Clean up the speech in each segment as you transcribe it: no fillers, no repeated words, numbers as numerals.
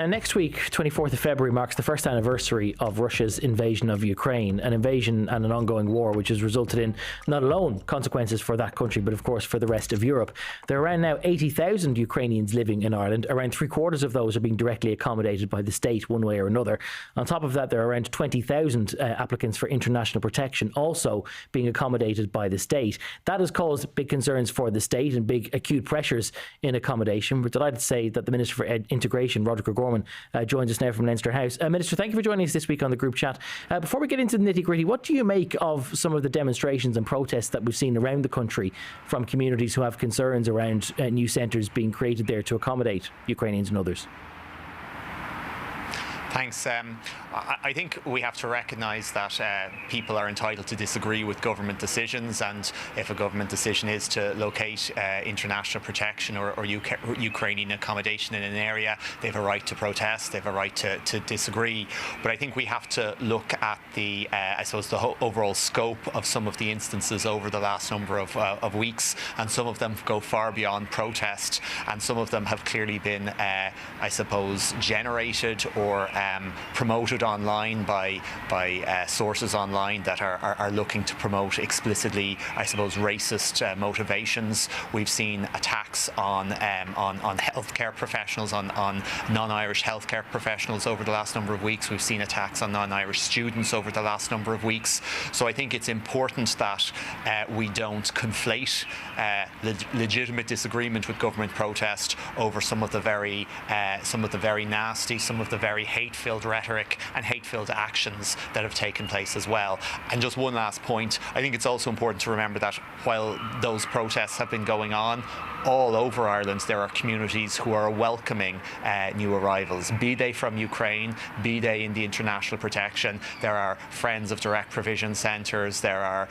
And next week, 24th of February, marks the first anniversary of Russia's invasion of Ukraine, an invasion and an ongoing war which has resulted in not alone consequences for that country, but of course for the rest of Europe. There are around now 80,000 Ukrainians living in Ireland. Around three-quarters of those are being directly accommodated by the state one way or another. On top of that, there are around 20,000 applicants for international protection also being accommodated by the state. That has caused big concerns for the state and big acute pressures in accommodation. We're delighted to say that the Minister for Integration, Roderick O'Gorman, joins us now from Leinster House. Minister, thank you for joining us this week on the group chat. Before we get into the nitty-gritty, what do you make of some of the demonstrations and protests that we've seen around the country from communities who have concerns around new centres being created there to accommodate Ukrainians and others? Thanks. I think we have to recognise that people are entitled to disagree with government decisions, and if a government decision is to locate international protection or Ukrainian accommodation in an area, they have a right to protest, they have a right to disagree. But I think we have to look at the overall scope of some of the instances over the last number of weeks, and some of them go far beyond protest, and some of them have clearly been, generated or promoted online by sources online that are looking to promote explicitly, racist motivations. We've seen attacks on healthcare professionals, on non-Irish healthcare professionals over the last number of weeks. We've seen attacks on non-Irish students over the last number of weeks. So I think it's important that we don't conflate legitimate disagreement with government protest over some of the very nasty, some of the very hate-filled rhetoric and hate-filled actions that have taken place as well. And just one last point, I think it's also important to remember that while those protests have been going on all over Ireland, there are communities who are welcoming new arrivals, be they from Ukraine, be they in the international protection. There are Friends of Direct Provision centres, there are,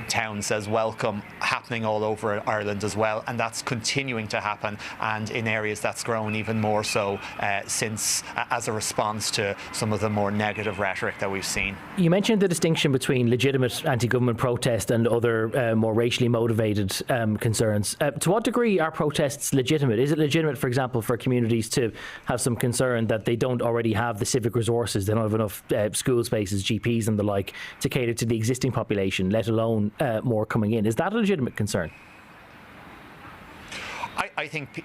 Town Says Welcome happening all over Ireland as well, and that's continuing to happen, and in areas that's grown even more so since as a response to some of the more negative rhetoric that we've seen. You mentioned the distinction between legitimate anti-government protest and other more racially motivated concerns. To what degree are protests legitimate? Is it legitimate, for example, for communities to have some concern that they don't already have the civic resources, they don't have enough school spaces, GPs and the like to cater to the existing population, let alone more coming in? Is that a legitimate concern? I think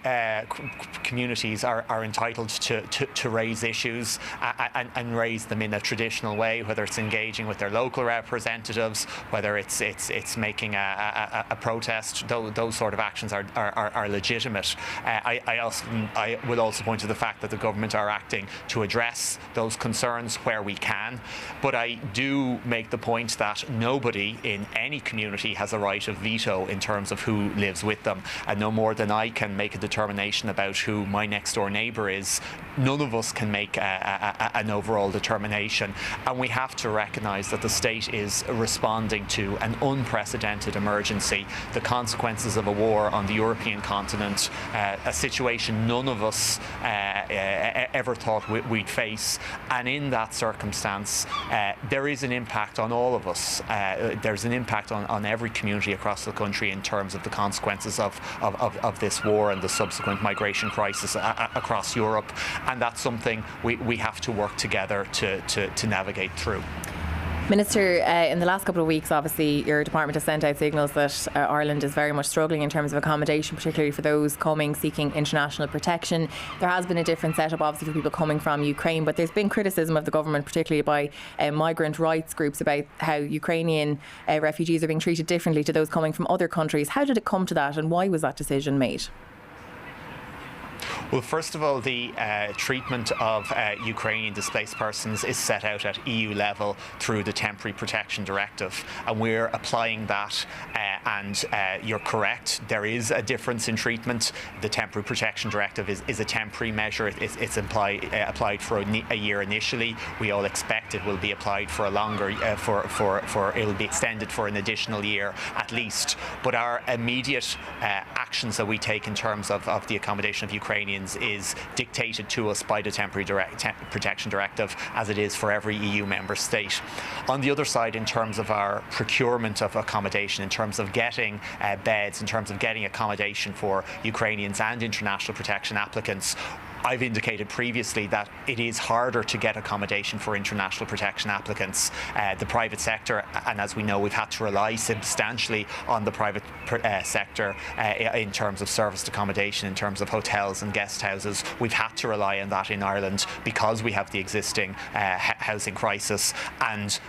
communities are entitled to raise issues and raise them in a traditional way, whether it's engaging with their local representatives, whether it's making a protest. Those sort of actions are legitimate. I would also point to the fact that the government are acting to address those concerns where we can. But I do make the point that nobody in any community has a right of veto in terms of who lives with them, and no more than I can make a determination about who my next door neighbour is. None of us can make an overall determination, and we have to recognise that the state is responding to an unprecedented emergency, the consequences of a war on the European continent, a situation none of us ever thought we'd face, and in that circumstance there is an impact on all of us. There's an impact on every community across the country in terms of the consequences of this war and the subsequent migration crisis across Europe, and that's something we have to work together to navigate through. Minister, in the last couple of weeks, obviously, your department has sent out signals that Ireland is very much struggling in terms of accommodation, particularly for those coming seeking international protection. There has been a different setup, obviously, for people coming from Ukraine, but there's been criticism of the government, particularly by migrant rights groups, about how Ukrainian refugees are being treated differently to those coming from other countries. How did it come to that, and why was that decision made? Well, first of all, the treatment of Ukrainian displaced persons is set out at EU level through the Temporary Protection Directive, and we're applying that. And you're correct, there is a difference in treatment. The Temporary Protection Directive is a temporary measure. It's applied for a year initially. We all expect it will be applied for a longer, it will be extended for an additional year at least. But our immediate actions that we take in terms of the accommodation of Ukrainians is dictated to us by the Temporary Protection Directive, as it is for every EU member state. On the other side, in terms of our procurement of accommodation, in terms of getting beds, in terms of getting accommodation for Ukrainians and international protection applicants, I've indicated previously that it is harder to get accommodation for international protection applicants. The private sector, and as we know, we've had to rely substantially on the private sector in terms of serviced accommodation, in terms of hotels and guest houses. We've had to rely on that in Ireland because we have the existing housing crisis, and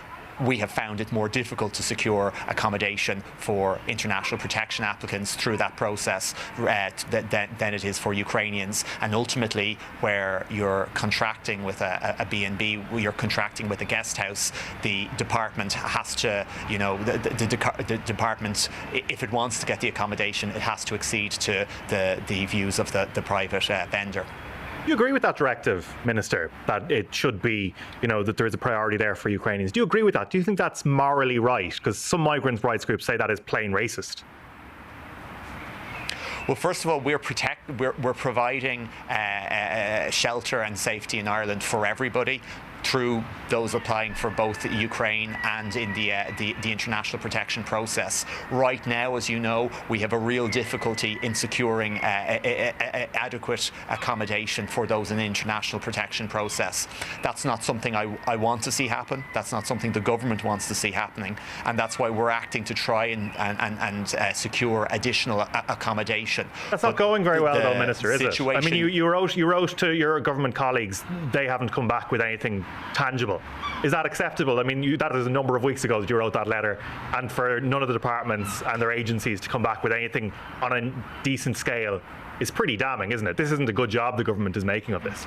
we have found it more difficult to secure accommodation for international protection applicants through that process than it is for Ukrainians. And ultimately, where you're contracting with a B&B, you're contracting with a guest house, the department has to, the department, if it wants to get the accommodation, it has to accede to the views of the private vendor. Do you agree with that directive, Minister, that it should be, that there is a priority there for Ukrainians? Do you agree with that? Do you think that's morally right? Because some migrant rights groups say that is plain racist. Well, first of all, we're providing shelter and safety in Ireland for everybody through those applying for both Ukraine and in the international protection process. Right now, as you know, we have a real difficulty in securing adequate accommodation for those in the international protection process. That's not something I want to see happen. That's not something the government wants to see happening, and that's why we're acting to try and secure additional accommodation. That's not going very well, though, Minister, is it? I mean, you wrote to your government colleagues. They haven't come back with anything tangible. Is that acceptable? I mean, that is a number of weeks ago that you wrote that letter, and for none of the departments and their agencies to come back with anything on a decent scale is pretty damning, isn't it? This isn't a good job the government is making of this.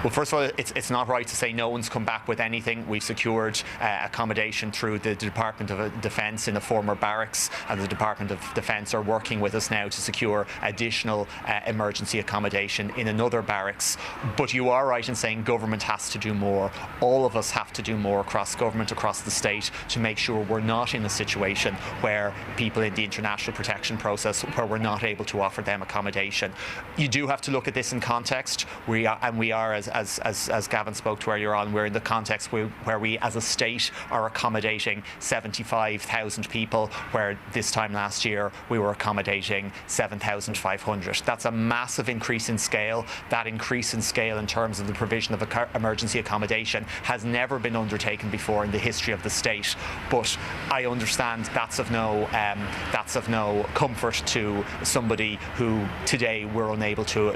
Well, first of all, it's not right to say no one's come back with anything. We've secured accommodation through the Department of Defence in a former barracks, and the Department of Defence are working with us now to secure additional emergency accommodation in another barracks. But you are right in saying government has to do more. All of us have to do more across government, across the state, to make sure we're not in a situation where people in the international protection process, where we're not able to offer them accommodation. You do have to look at this in context. We are as Gavin spoke to earlier on, we're in the context where we as a state are accommodating 75,000 people, where this time last year we were accommodating 7,500. That's a massive increase in scale. That increase in scale in terms of the provision of emergency accommodation has never been undertaken before in the history of the state. But I understand that's of no comfort to somebody who today we're unable to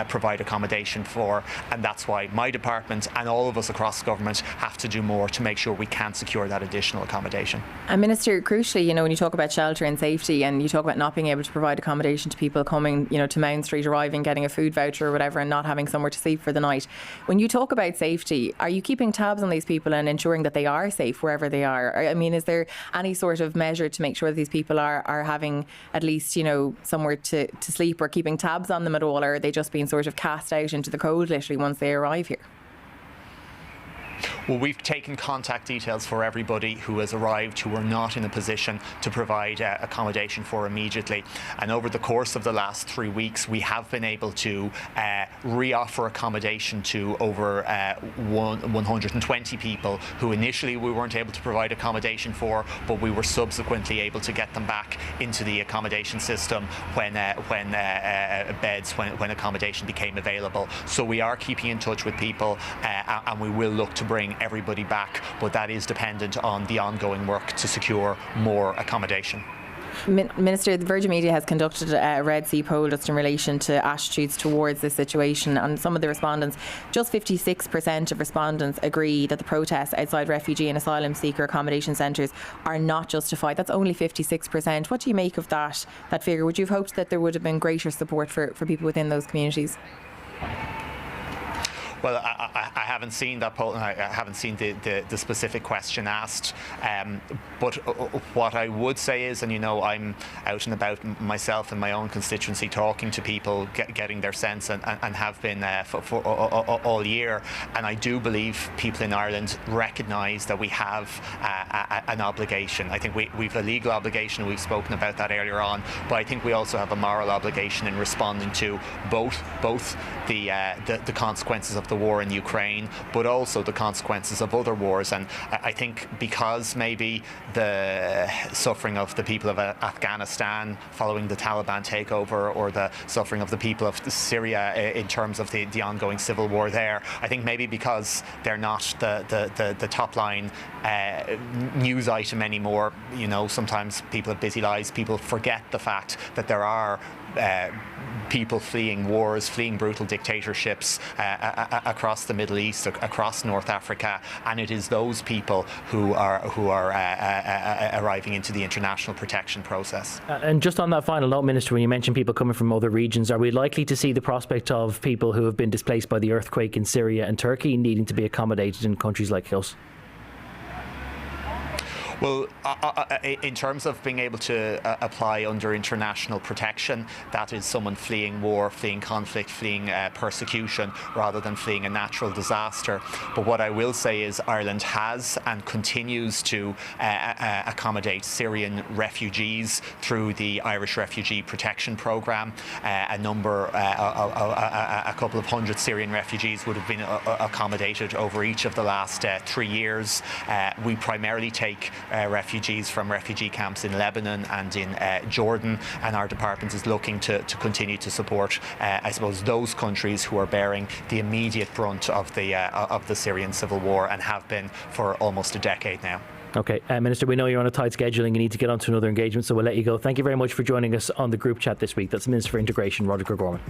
provide accommodation for. And that's why my department and all of us across government have to do more to make sure we can secure that additional accommodation. And Minister, crucially, when you talk about shelter and safety, and you talk about not being able to provide accommodation to people coming, to Mount Street, arriving, getting a food voucher or whatever, and not having somewhere to sleep for the night. When you talk about safety, are you keeping tabs on these people and ensuring that they are safe wherever they are? I mean, is there any sort of measure to make sure that these people are having at least, somewhere to sleep, or keeping tabs on them at all, or are they just being sort of cast out into the cold literally once they arrive here? Well, we've taken contact details for everybody who has arrived who are not in a position to provide accommodation for immediately. And over the course of the last 3 weeks, we have been able to re-offer accommodation to over 120 people who initially we weren't able to provide accommodation for, but we were subsequently able to get them back into the accommodation system when accommodation became available. So we are keeping in touch with people, and we will look to bring everybody back, but that is dependent on the ongoing work to secure more accommodation. Minister, the Virgin Media has conducted a Red C poll just in relation to attitudes towards this situation, and some of the respondents, just 56% of respondents agree that the protests outside refugee and asylum seeker accommodation centres are not justified. That's only 56%. What do you make of that figure? Would you have hoped that there would have been greater support for people within those communities? Well, I haven't seen that poll. I haven't seen the specific question asked. But what I would say is, and I'm out and about myself in my own constituency talking to people, getting their sense, and have been for all year. And I do believe people in Ireland recognise that we have an obligation. I think we've a legal obligation. We've spoken about that earlier on. But I think we also have a moral obligation in responding to both the consequences of the war in Ukraine, but also the consequences of other wars. And I think because maybe the suffering of the people of Afghanistan following the Taliban takeover, or the suffering of the people of Syria in terms of the ongoing civil war there, I think maybe because they're not the top line news item anymore, you know, sometimes people have busy lives, people forget the fact that there are people fleeing wars, fleeing brutal dictatorships across the Middle East, across North Africa, and it is those people who are arriving into the international protection process. And just on that final note, Minister, when you mentioned people coming from other regions, are we likely to see the prospect of people who have been displaced by the earthquake in Syria and Turkey needing to be accommodated in countries like us? Well, in terms of being able to apply under international protection, that is someone fleeing war, fleeing conflict, fleeing persecution, rather than fleeing a natural disaster. But what I will say is Ireland has and continues to accommodate Syrian refugees through the Irish Refugee Protection Programme. A couple of hundred Syrian refugees would have been accommodated over each of the last 3 years. We primarily take refugees from refugee camps in Lebanon and in Jordan, and our department is looking to continue to support, I suppose, those countries who are bearing the immediate brunt of the Syrian civil war, and have been for almost a decade now. Okay, Minister, we know you're on a tight schedule and you need to get on to another engagement, so we'll let you go. Thank you very much for joining us on the group chat this week. That's Minister for Integration, Roderick O'Gorman.